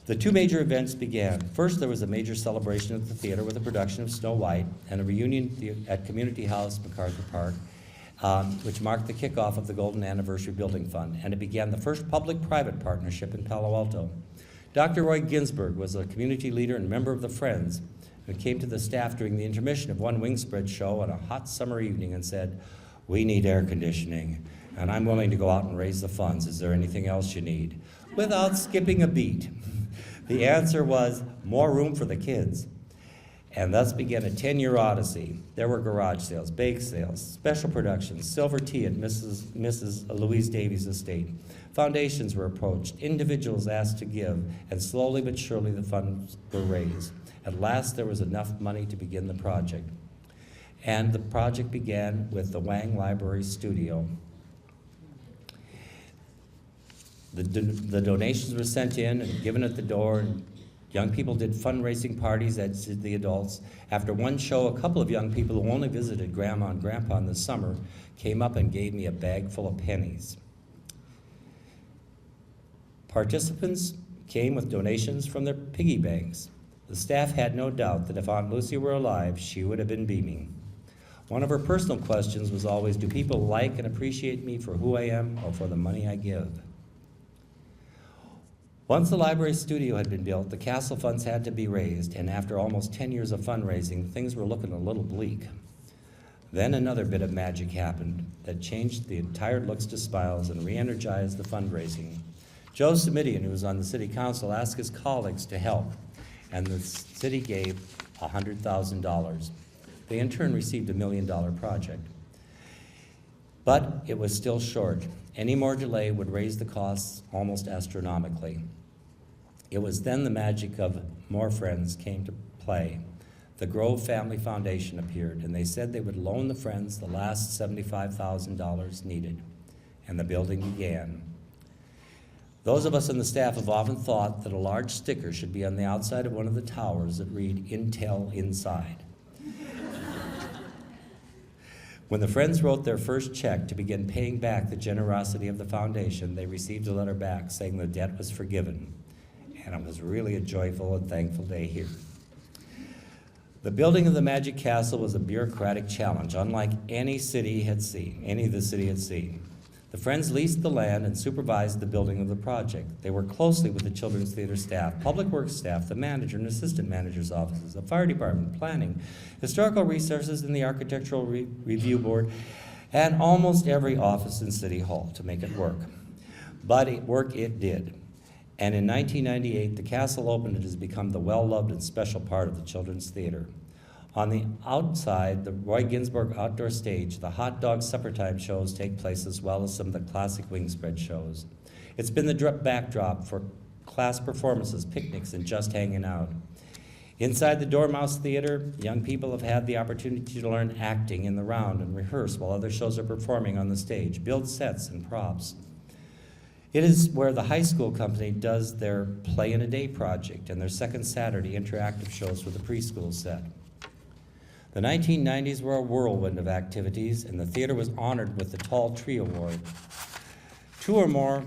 The two major events began. First, there was a major celebration at the theater with a production of Snow White and a reunion at Community House, MacArthur Park, which marked the kickoff of the Golden Anniversary Building Fund, and it began the first public-private partnership in Palo Alto. Dr. Roy Ginsburg was a community leader and member of the Friends who came to the staff during the intermission of one wing spread show on a hot summer evening and said, "We need air conditioning, and I'm willing to go out and raise the funds. Is there anything else you need?" Without skipping a beat. The answer was, more room for the kids. And thus began a 10-year odyssey. There were garage sales, bake sales, special productions, silver tea at Mrs. Louise Davies' estate. Foundations were approached, individuals asked to give, and slowly but surely the funds were raised. At last there was enough money to begin the project. And the project began with the Wang Library Studio. The donations were sent in and given at the door, and young people did fundraising parties, as did the adults. After one show, a couple of young people who only visited Grandma and Grandpa in the summer came up and gave me a bag full of pennies. Participants came with donations from their piggy banks. The staff had no doubt that if Aunt Lucy were alive, she would have been beaming. One of her personal questions was always, do people like and appreciate me for who I am or for the money I give? Once the library studio had been built, the castle funds had to be raised, and after almost 10 years of fundraising, things were looking a little bleak. Then another bit of magic happened that changed the entire looks to smiles and re-energized the fundraising. Joe Simidian, who was on the city council, asked his colleagues to help, and the city gave $100,000. They in turn received a $1 million project. But it was still short. Any more delay would raise the costs almost astronomically. It was then the magic of more friends came to play. The Grove Family Foundation appeared, and they said they would loan the Friends the last $75,000 needed, and the building began. Those of us on the staff have often thought that a large sticker should be on the outside of one of the towers that read, "Intel Inside." When the Friends wrote their first check to begin paying back the generosity of the foundation, they received a letter back saying the debt was forgiven. And it was really a joyful and thankful day here. The building of the Magic Castle was a bureaucratic challenge, unlike any the city had seen. The Friends leased the land and supervised the building of the project. They worked closely with the Children's Theater staff, Public Works staff, the manager and assistant manager's offices, the fire department, planning, historical resources, and the architectural review board, and almost every office in City Hall to make it work. But it did. And in 1998, the castle opened and has become the well-loved and special part of the Children's Theater. On the outside, the Roy Ginsburg outdoor stage, the hot dog supper time shows take place, as well as some of the classic wing spread shows. It's been the backdrop for class performances, picnics, and just hanging out. Inside the Dormouse Theater, young people have had the opportunity to learn acting in the round and rehearse while other shows are performing on the stage, build sets and props. It is where the high school company does their Play in a Day project and their second Saturday interactive shows for the preschool set. The 1990s were a whirlwind of activities, and the theater was honored with the Tall Tree Award. Two more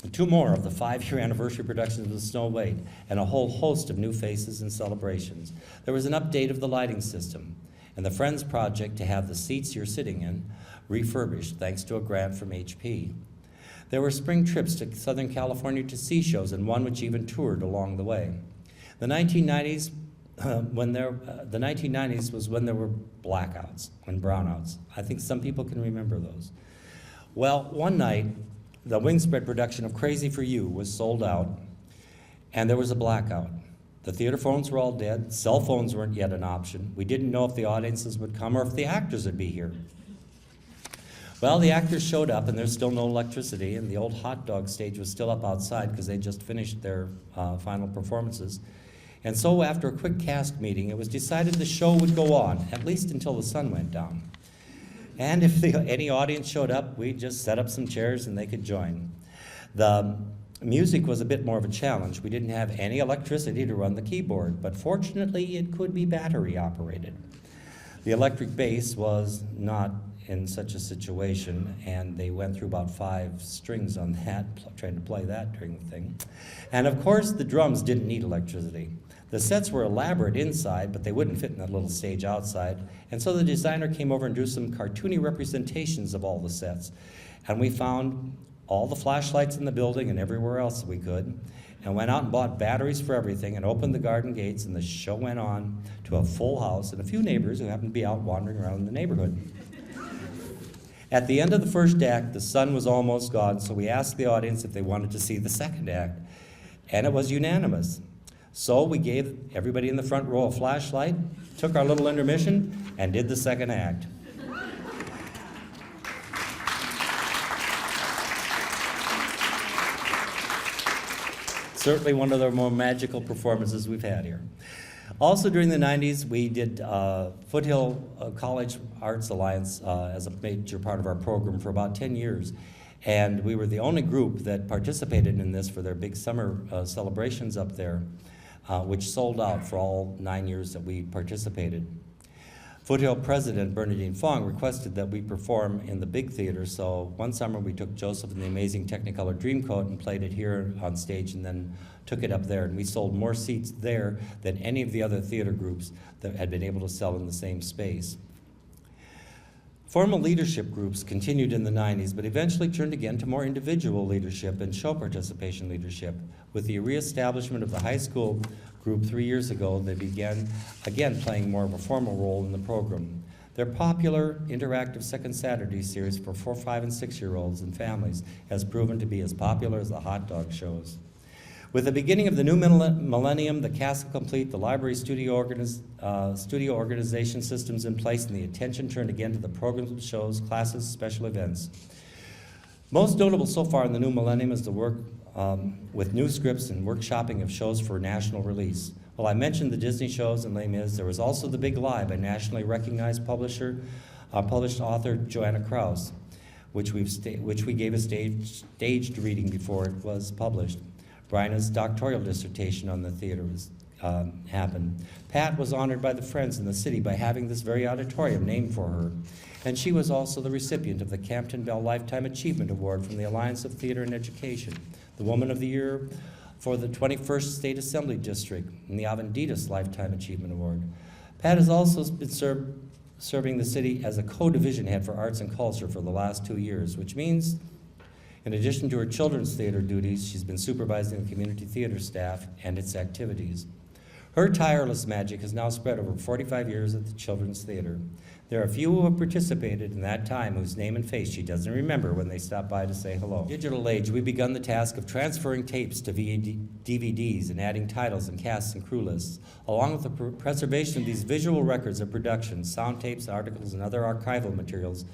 of the 5-year anniversary productions of Snow White, and a whole host of new faces and celebrations. There was an update of the lighting system, and the Friends project to have the seats you're sitting in refurbished, thanks to a grant from HP. There were spring trips to Southern California to see shows, and one which even toured along the way. The 1990s was when there were blackouts and brownouts. I think some people can remember those. Well, one night, the wing spread production of Crazy for You was sold out, and there was a blackout. The theater phones were all dead. Cell phones weren't yet an option. We didn't know if the audiences would come or if the actors would be here. Well, the actors showed up, and there's still no electricity, and the old hot dog stage was still up outside because they just finished their final performances. And so after a quick cast meeting, it was decided the show would go on, at least until the sun went down. And if any audience showed up, we'd just set up some chairs and they could join. The Music was a bit more of a challenge. We didn't have any electricity to run the keyboard, but fortunately it could be battery operated. The electric bass was not in such a situation, and they went through about 5 strings on that, trying to play that during the thing. And of course, the drums didn't need electricity. The sets were elaborate inside, but they wouldn't fit in that little stage outside, and so the designer came over and drew some cartoony representations of all the sets. And we found all the flashlights in the building and everywhere else we could, and went out and bought batteries for everything and opened the garden gates, and the show went on to a full house and a few neighbors who happened to be out wandering around in the neighborhood. At the end of the first act, the sun was almost gone, so we asked the audience if they wanted to see the second act, and it was unanimous. So we gave everybody in the front row a flashlight, took our little intermission, and did the second act. Certainly one of the more magical performances we've had here. Also during the 90s, we did Foothill College Arts Alliance as a major part of our program for about 10 years. And we were the only group that participated in this for their big summer celebrations up there, which sold out for all 9 years that we participated. Foothill President Bernadine Fong requested that we perform in the big theater, so one summer we took Joseph and the Amazing Technicolor Dreamcoat and played it here on stage and then took it up there, and we sold more seats there than any of the other theater groups that had been able to sell in the same space. Formal leadership groups continued in the 90s, but eventually turned again to more individual leadership and show participation leadership. With the reestablishment of the high school group 3 years ago, they began again playing more of a formal role in the program. Their popular interactive Second Saturday series for 4, 5, and 6-year-olds and families has proven to be as popular as the hot dog shows. With the beginning of the new millennium, the castle complete, the library studio organization systems in place, and the attention turned again to the programs, shows, classes, special events. Most notable so far in the new millennium is the work with new scripts and workshopping of shows for national release. Well, I mentioned the Disney shows in Les Mis. There was also The Big Lie by nationally recognized published author Joanna Krause, which we gave a staged reading before it was published. Bryna's doctoral dissertation on the theater happened. Pat was honored by the Friends in the city by having this very auditorium named for her. And she was also the recipient of the Campton Bell Lifetime Achievement Award from the Alliance of Theater and Education, the Woman of the Year for the 21st State Assembly District, and the Avenditas Lifetime Achievement Award. Pat has also been serving the city as a co-division head for arts and culture for the last 2 years, which means in addition to her children's theater duties, she's been supervising the community theater staff and its activities. Her tireless magic has now spread over 45 years at the Children's Theater. There are few who have participated in that time whose name and face she doesn't remember when they stop by to say hello. In the digital age, we've begun the task of transferring tapes to DVDs and adding titles and casts and crew lists. Along with the preservation of these visual records of production, sound tapes, articles, and other archival materials,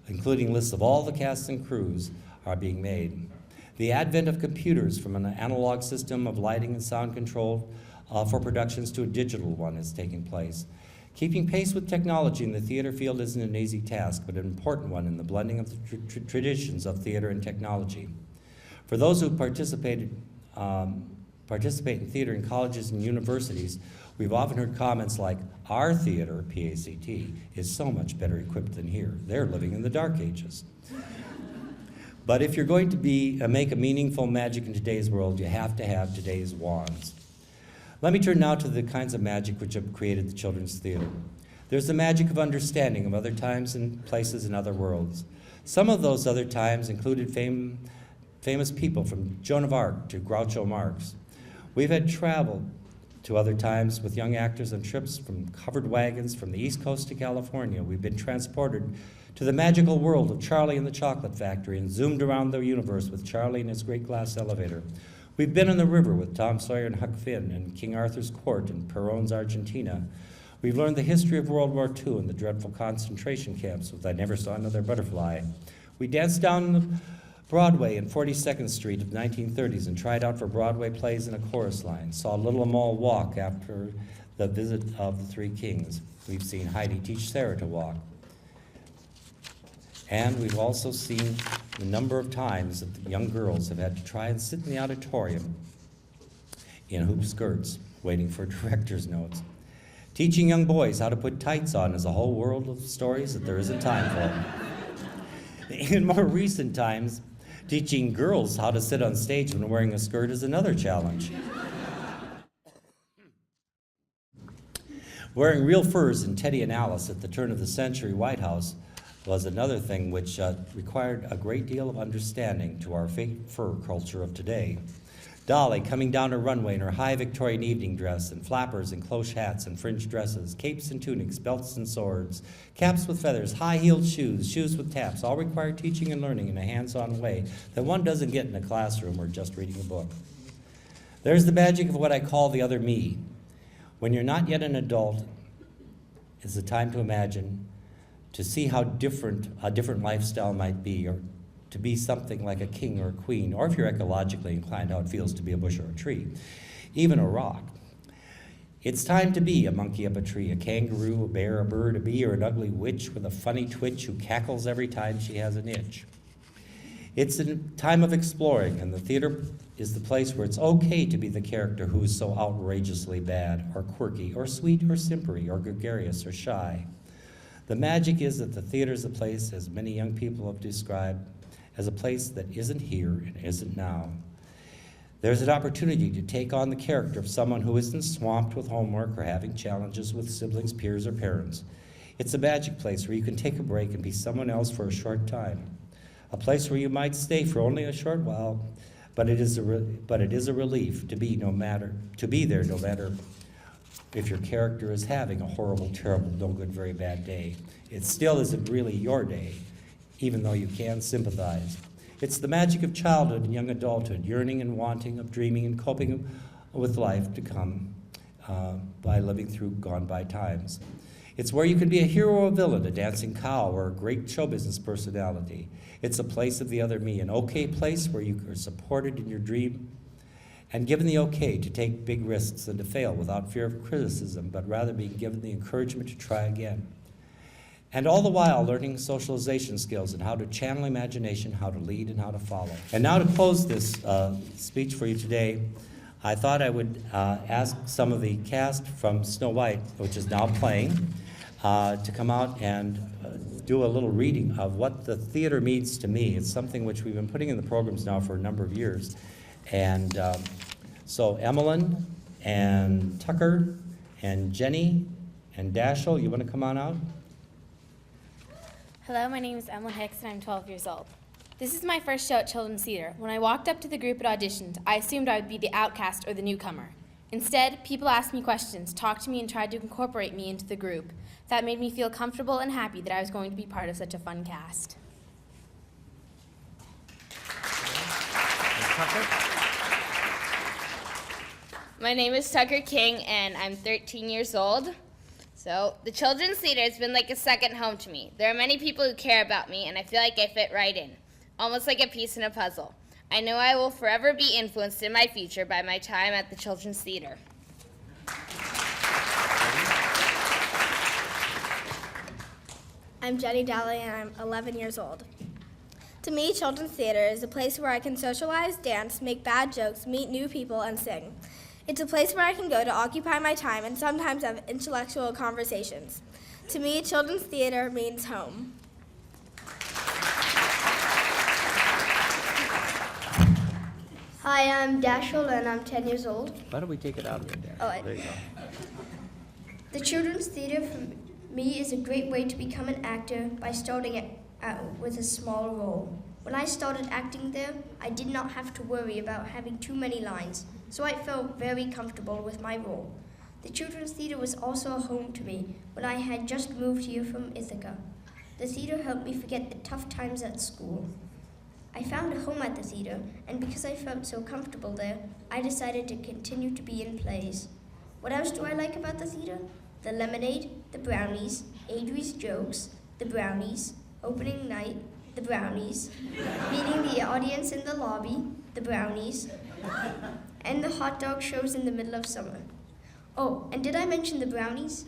including lists of all the casts and crews, are being made. The advent of computers from an analog system of lighting and sound control for productions to a digital one is taking place. Keeping pace with technology in the theater field isn't an easy task, but an important one in the blending of the traditions of theater and technology. For those who participate in theater in colleges and universities, we've often heard comments like, our theater, PACT, is so much better equipped than here. They're living in the dark ages. But if you're going to make a meaningful magic in today's world, you have to have today's wands. Let me turn now to the kinds of magic which have created the Children's Theater. There's the magic of understanding of other times and places and other worlds. Some of those other times included famous people from Joan of Arc to Groucho Marx. We've had travel to other times with young actors on trips from covered wagons from the East Coast to California. We've been transported to the magical world of Charlie and the Chocolate Factory and zoomed around the universe with Charlie and his great glass elevator. We've been on the river with Tom Sawyer and Huck Finn and King Arthur's Court and Perron's Argentina. We've learned the history of World War II and the dreadful concentration camps with I Never Saw Another Butterfly. We danced down Broadway and 42nd Street of the 1930s and tried out for Broadway plays in a chorus line. Saw Little Amal walk after the visit of the Three Kings. We've seen Heidi teach Sarah to walk. And we've also seen the number of times that the young girls have had to try and sit in the auditorium in hoop skirts, waiting for director's notes. Teaching young boys how to put tights on is a whole world of stories that there isn't time for. In more recent times, teaching girls how to sit on stage when wearing a skirt is another challenge. Wearing real furs in Teddy and Alice at the turn of the century White House was another thing which required a great deal of understanding to our fur culture of today. Dolly coming down her runway in her high Victorian evening dress and flappers and cloche hats and fringed dresses, capes and tunics, belts and swords, caps with feathers, high-heeled shoes, shoes with taps, all require teaching and learning in a hands-on way that one doesn't get in a classroom or just reading a book. There's the magic of what I call the other me. When you're not yet an adult, it's the time to imagine, to see how different a different lifestyle might be, or to be something like a king or a queen, or if you're ecologically inclined, how it feels to be a bush or a tree, even a rock. It's time to be a monkey up a tree, a kangaroo, a bear, a bird, a bee, or an ugly witch with a funny twitch who cackles every time she has an itch. It's a time of exploring, and the theater is the place where it's okay to be the character who is so outrageously bad, or quirky, or sweet, or simpery, or gregarious, or shy. The magic is that the theater is a place, as many young people have described, as a place that isn't here and isn't now. There's an opportunity to take on the character of someone who isn't swamped with homework or having challenges with siblings, peers, or parents. It's a magic place where you can take a break and be someone else for a short time. A place where you might stay for only a short while, but it is a relief to be there no matter if your character is having a horrible, terrible, no good, very bad day. It still isn't really your day, even though you can sympathize. It's the magic of childhood and young adulthood, yearning and wanting, of dreaming and coping with life to come by living through gone-by times. It's where you can be a hero or a villain, a dancing cow, or a great show business personality. It's a place of the other me, an okay place where you are supported in your dream and given the okay to take big risks and to fail without fear of criticism, but rather being given the encouragement to try again. And all the while learning socialization skills and how to channel imagination, how to lead, and how to follow. And now to close this speech for you today, I thought I would ask some of the cast from Snow White, which is now playing, to come out and do a little reading of what the theater means to me. It's something which we've been putting in the programs now for a number of years. And so Emmeline and Tucker and Jenny and Dashiell, you want to come on out? Hello, my name is Emily Hicks and I'm 12 years old. This is my first show at Children's Theater. When I walked up to the group at auditions, I assumed I would be the outcast or the newcomer. Instead, people asked me questions, talked to me, and tried to incorporate me into the group. That made me feel comfortable and happy that I was going to be part of such a fun cast. My name is Tucker King, and I'm 13 years old. So, the Children's Theater has been like a second home to me. There are many people who care about me, and I feel like I fit right in, almost like a piece in a puzzle. I know I will forever be influenced in my future by my time at the Children's Theater. I'm Jenny Daly, and I'm 11 years old. To me, Children's Theater is a place where I can socialize, dance, make bad jokes, meet new people, and sing. It's a place where I can go to occupy my time and sometimes have intellectual conversations. To me, Children's Theater means home. Hi, I'm Dashiell, and I'm 10 years old. Why don't we take it out of there? Oh, There you go. The Children's Theater for me is a great way to become an actor by starting out with a small role. When I started acting there, I did not have to worry about having too many lines, so I felt very comfortable with my role. The Children's Theater was also a home to me when I had just moved here from Ithaca. The theater helped me forget the tough times at school. I found a home at the theater, and because I felt so comfortable there, I decided to continue to be in plays. What else do I like about the theater? The lemonade, the brownies, Adri's jokes, the brownies, opening night, the brownies, meeting the audience in the lobby, the brownies, and the hot dog shows in the middle of summer. Oh, and did I mention the brownies?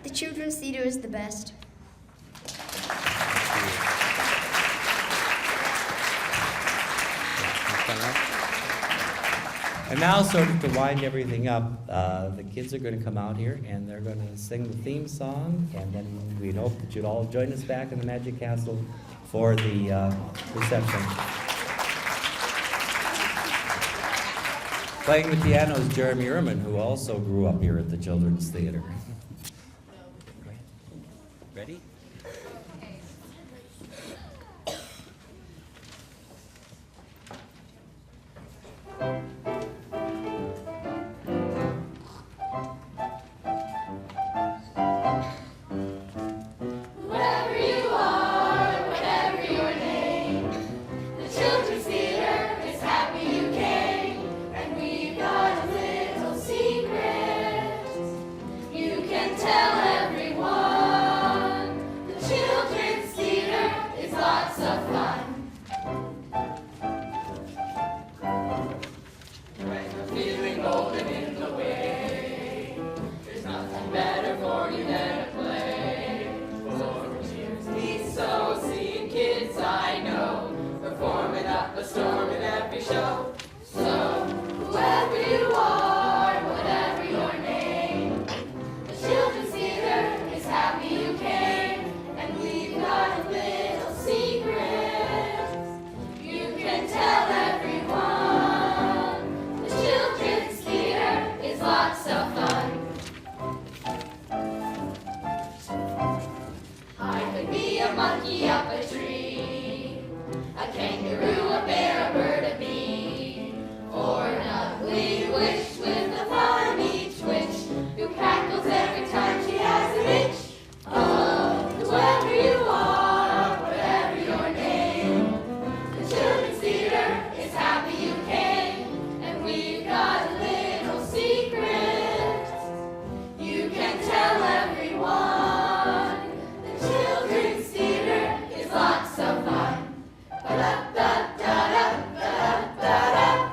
The Children's Theater is the best. And now, sort of to wind everything up, the kids are going to come out here and they're going to sing the theme song, and then we'd hope that you'd all join us back in the Magic Castle for the reception. Playing the piano is Jeremy Ehrman, who also grew up here at the Children's Theater. Ready? Wherever you are, whatever your name, the Children's Theater is happy you came, and we've got a little secret you can tell everyone. The Children's Theater is lots of fun. When you're feeling golden in the way, there's nothing better for you than a play. For cheers be so, seeing kids I know performing up a storm in every show. So whoever you are, whatever your name, the Children's Theater is happy you came, and we've got a little secret you can tell everyone. The Children's Theater is lots of fun. I could be a monkey up a tree, a kangaroo, a bear, a bird, a bee, or an ugly witch with a funny twitch who cackles every time she has an itch. Oh, whoever you are, whatever your name, the Children's Theater is happy you came, and we've got a little secret you can tell everyone. The Children's Theater is lots of fun. Ba-da-da-da-da-da-da-da.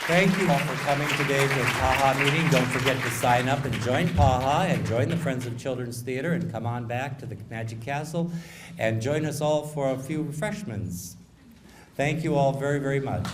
Thank you all for coming today to the PAHA meeting. Don't forget to sign up and join PAHA and join the Friends of Children's Theater, and come on back to the Magic Castle and join us all for a few refreshments. Thank you all very, very much.